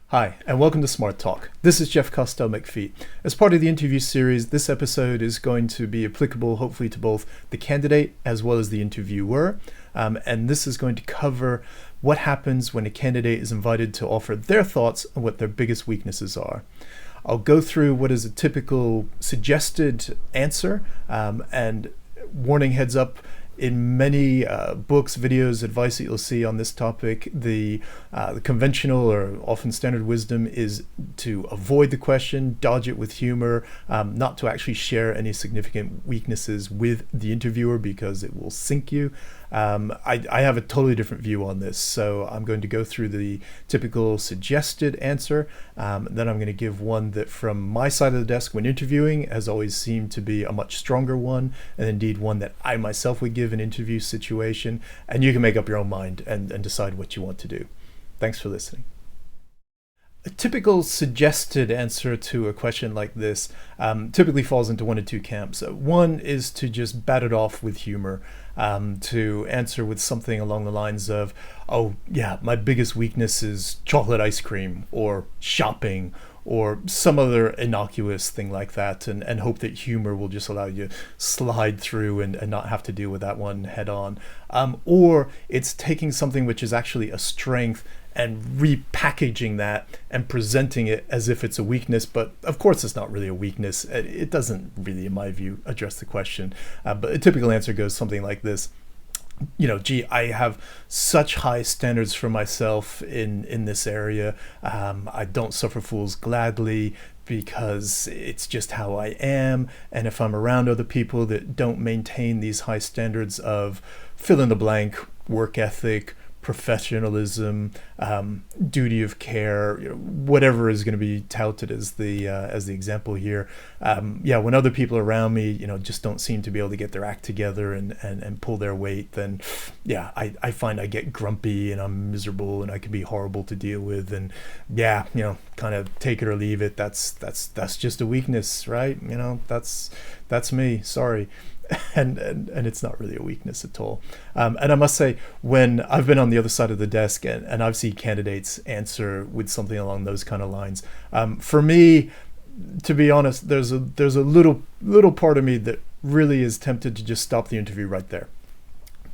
Hi, and welcome to Smart Talk. This is Jeff Costello-McFeat. As part of the interview series, this episode is going to be applicable hopefully to both the candidate as well as the interviewer. And this is going to cover what happens when a candidate is invited to offer their thoughts on what their biggest weaknesses are. I'll go through what is a typical suggested answer, and warning, heads up, in many books, videos, advice that you'll see on this topic, the conventional or often standard wisdom is to avoid the question, dodge it with humor, not to actually share any significant weaknesses with the interviewer because it will sink you. I have a totally different view on this, so I'm going to go through the typical suggested answer, then I'm going to give one that from my side of the desk when interviewing has always seemed to be a much stronger one, and indeed one that I myself would give an interview situation, and you can make up your own mind and decide what you want to do. Thanks for listening. A typical suggested answer to a question like this typically falls into one of two camps. One is to just bat it off with humor, to answer with something along the lines of, oh yeah, my biggest weakness is chocolate ice cream or shopping or some other innocuous thing like that, and hope that humor will just allow you to slide through and not have to deal with that one head on. Or it's taking something which is actually a strength and repackaging that and presenting it as if it's a weakness, but of course it's not really a weakness. It doesn't really, in my view, address the question. But a typical answer goes something like this. Gee, I have such high standards for myself in this area. I don't suffer fools gladly because it's just how I am. And if I'm around other people that don't maintain these high standards of fill in the blank, work ethic, professionalism, duty of care, whatever is going to be touted as the example here. When other people around me, just don't seem to be able to get their act together and pull their weight, then I find I get grumpy and I'm miserable and I can be horrible to deal with, and kind of take it or leave it. That's just a weakness, right? That's me. Sorry. And it's not really a weakness at all. And I must say, when I've been on the other side of the desk and I've seen candidates answer with something along those kind of lines, for me, to be honest, there's a little part of me that really is tempted to just stop the interview right there.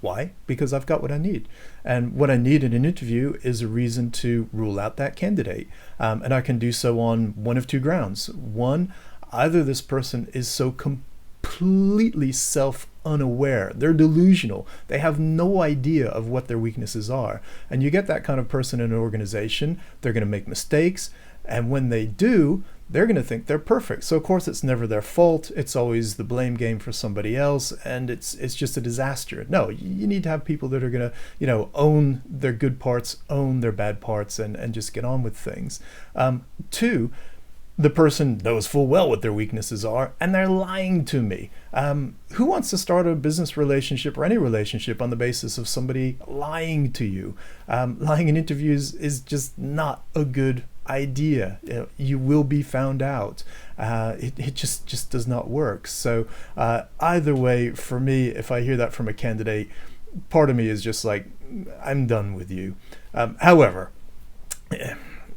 Why? Because I've got what I need. And what I need in an interview is a reason to rule out that candidate. And I can do so on one of two grounds. One, either this person is so completely self-unaware. They're delusional. They have no idea of what their weaknesses are. And you get that kind of person in an organization, they're going to make mistakes. And when they do, they're going to think they're perfect. So of course it's never their fault. It's always the blame game for somebody else. And it's just a disaster. No, you need to have people that are going to, own their good parts, own their bad parts, and just get on with things. Two, the person knows full well what their weaknesses are, and they're lying to me. Who wants to start a business relationship or any relationship on the basis of somebody lying to you? Lying in interviews is just not a good idea. You will be found out. It just does not work. So either way, for me, if I hear that from a candidate, part of me is just like, I'm done with you. However,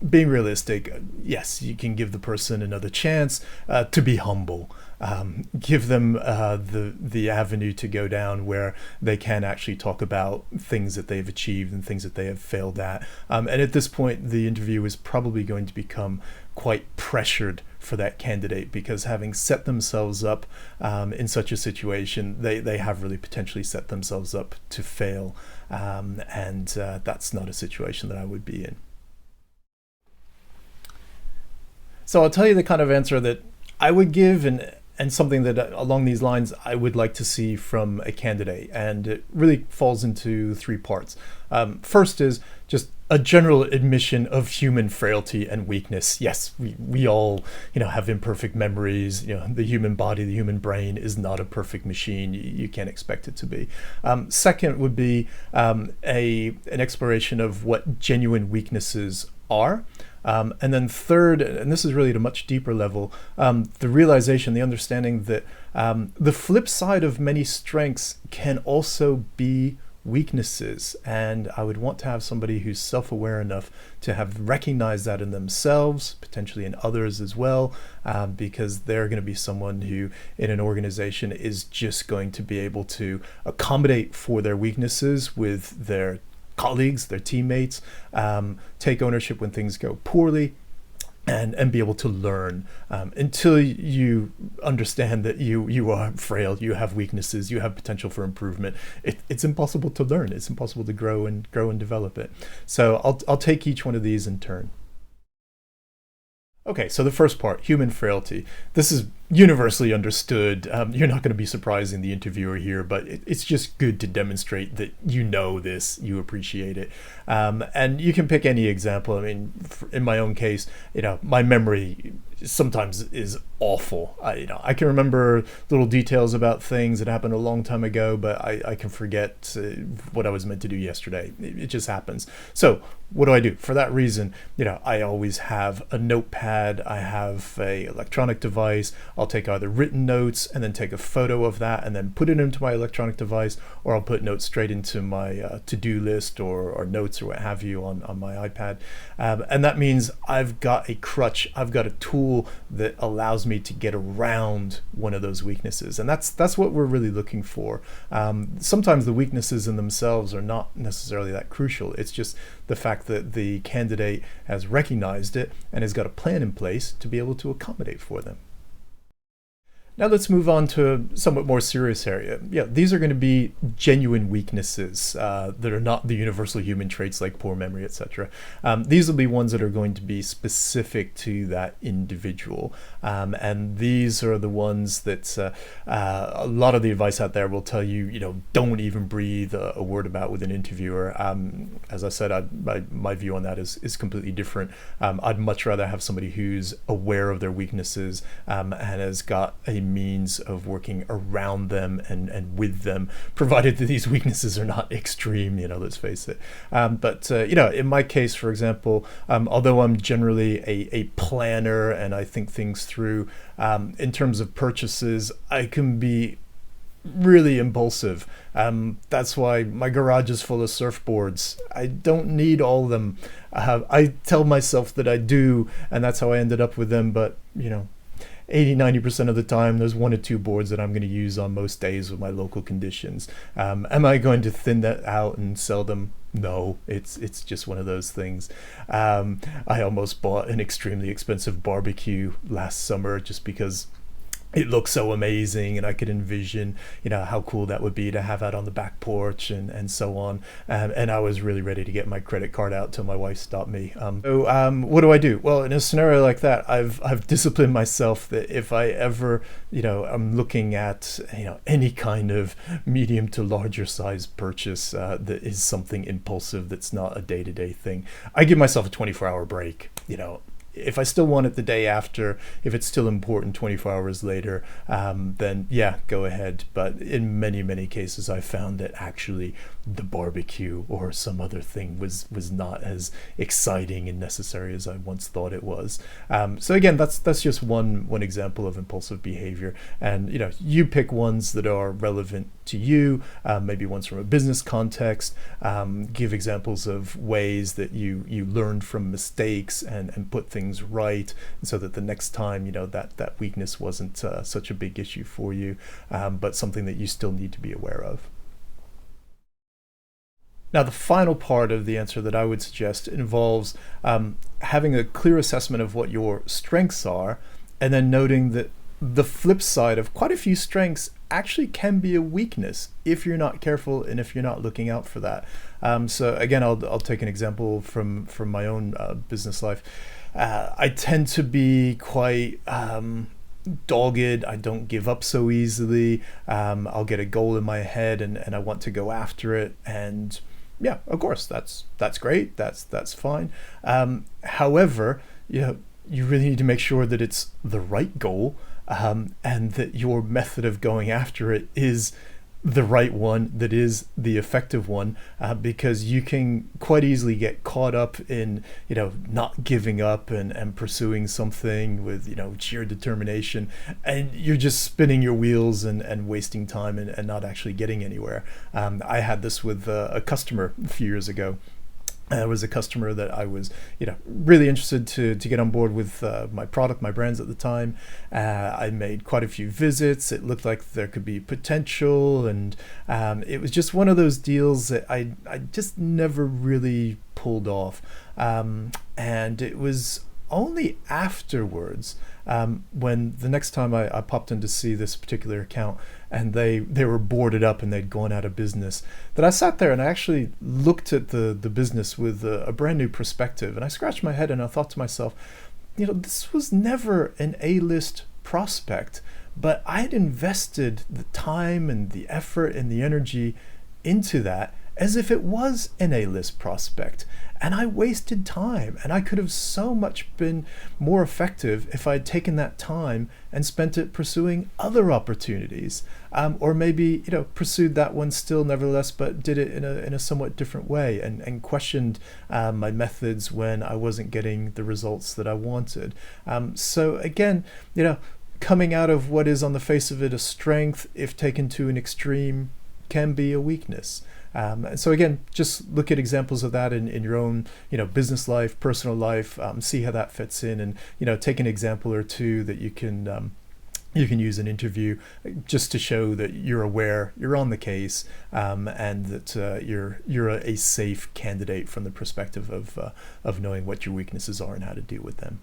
being realistic, yes, you can give the person another chance to be humble. Give them the avenue to go down where they can actually talk about things that they've achieved and things that they have failed at. And at this point, the interview is probably going to become quite pressured for that candidate, because having set themselves up in such a situation, they have really potentially set themselves up to fail. And that's not a situation that I would be in. So I'll tell you the kind of answer that I would give, and something that along these lines I would like to see from a candidate. And it really falls into three parts. First is just a general admission of human frailty and weakness. Yes, we all, have imperfect memories. The human body, the human brain is not a perfect machine. You can't expect it to be. Second would be an exploration of what genuine weaknesses are. And then third, and this is really at a much deeper level, the realization, the understanding that the flip side of many strengths can also be weaknesses, and I would want to have somebody who's self-aware enough to have recognized that in themselves, potentially in others as well, because they're going to be someone who in an organization is just going to be able to accommodate for their weaknesses with their colleagues, their teammates, take ownership when things go poorly, and be able to learn. Until you understand that you are frail, you have weaknesses, you have potential for improvement, it's impossible to learn. It's impossible to grow and develop it. So I'll take each one of these in turn. Okay, so the first part, human frailty. This is universally understood. You're not going to be surprising the interviewer here, but it's just good to demonstrate that you know this, you appreciate it. And you can pick any example. I mean, in my own case, my memory sometimes is awful. I can remember little details about things that happened a long time ago, but I can forget what I was meant to do yesterday. It just happens. So what do? For that reason, I always have a notepad. I have a electronic device. I'll take either written notes and then take a photo of that and then put it into my electronic device, or I'll put notes straight into my to-do list or notes or what have you on my iPad. And that means I've got a crutch. I've got a tool that allows me to get around one of those weaknesses. And that's what we're really looking for. Sometimes the weaknesses in themselves are not necessarily that crucial. It's just the fact that the candidate has recognized it and has got a plan in place to be able to accommodate for them. Now let's move on to a somewhat more serious area. Yeah, these are going to be genuine weaknesses that are not the universal human traits like poor memory, etc. These will be ones that are going to be specific to that individual. And these are the ones that a lot of the advice out there will tell you, don't even breathe a word about with an interviewer. As I said, my view on that is completely different. I'd much rather have somebody who's aware of their weaknesses and has got a means of working around them and with them, provided that these weaknesses are not extreme, let's face it. But in my case, for example, although I'm generally a planner and I think things through, in terms of purchases, I can be really impulsive. That's why my garage is full of surfboards. I don't need all of them. I tell myself that I do, and that's how I ended up with them, but 80-90% of the time there's one or two boards that I'm going to use on most days with my local conditions. Am I going to thin that out and sell them? No, it's just one of those things. I almost bought an extremely expensive barbecue last summer just because it looked so amazing, and I could envision, how cool that would be to have out on the back porch and so on. And I was really ready to get my credit card out till my wife stopped me. What do? Well, in a scenario like that, I've disciplined myself that if I ever, I'm looking at, any kind of medium to larger size purchase that is something impulsive that's not a day-to-day thing, I give myself a 24-hour break. If I still want it the day after, if it's still important 24 hours later, then yeah, go ahead. But in many, many cases, I found that actually the barbecue or some other thing was not as exciting and necessary as I once thought it was. So again, that's just one example of impulsive behavior. And you pick ones that are relevant to you, maybe ones from a business context. Give examples of ways that you learned from mistakes and put things right, so that the next time that weakness wasn't such a big issue for you, but something that you still need to be aware of. Now, the final part of the answer that I would suggest involves having a clear assessment of what your strengths are, and then noting that the flip side of quite a few strengths actually can be a weakness if you're not careful and if you're not looking out for that. So again, I'll take an example from my own business life. I tend to be quite dogged. I don't give up so easily. I'll get a goal in my head and I want to go after it. And yeah, of course, that's great. That's fine. However, you really need to make sure that it's the right goal, and that your method of going after it is the right one, that is the effective one, because you can quite easily get caught up in, not giving up and pursuing something with, sheer determination, and you're just spinning your wheels and wasting time and not actually getting anywhere. I had this with a customer a few years ago. There was a customer that I was, really interested to get on board with my product, my brands at the time. I made quite a few visits. It looked like there could be potential, and it was just one of those deals that I just never really pulled off. And it was only afterwards, when the next time I popped in to see this particular account, and they were boarded up and they'd gone out of business, that I sat there and I actually looked at the business with a brand new perspective. And I scratched my head and I thought to myself, this was never an A-list prospect, but I had invested the time and the effort and the energy into that as if it was an A-list prospect. And I wasted time, and I could have so much been more effective if I had taken that time and spent it pursuing other opportunities, or maybe pursued that one still nevertheless, but did it in a somewhat different way, and questioned my methods when I wasn't getting the results that I wanted. So again, coming out of what is on the face of it a strength, if taken to an extreme, can be a weakness. And so again, just look at examples of that in your own, business life, personal life. See how that fits in, and take an example or two that you can use in interview, just to show that you're aware, you're on the case, and that you're a safe candidate from the perspective of knowing what your weaknesses are and how to deal with them.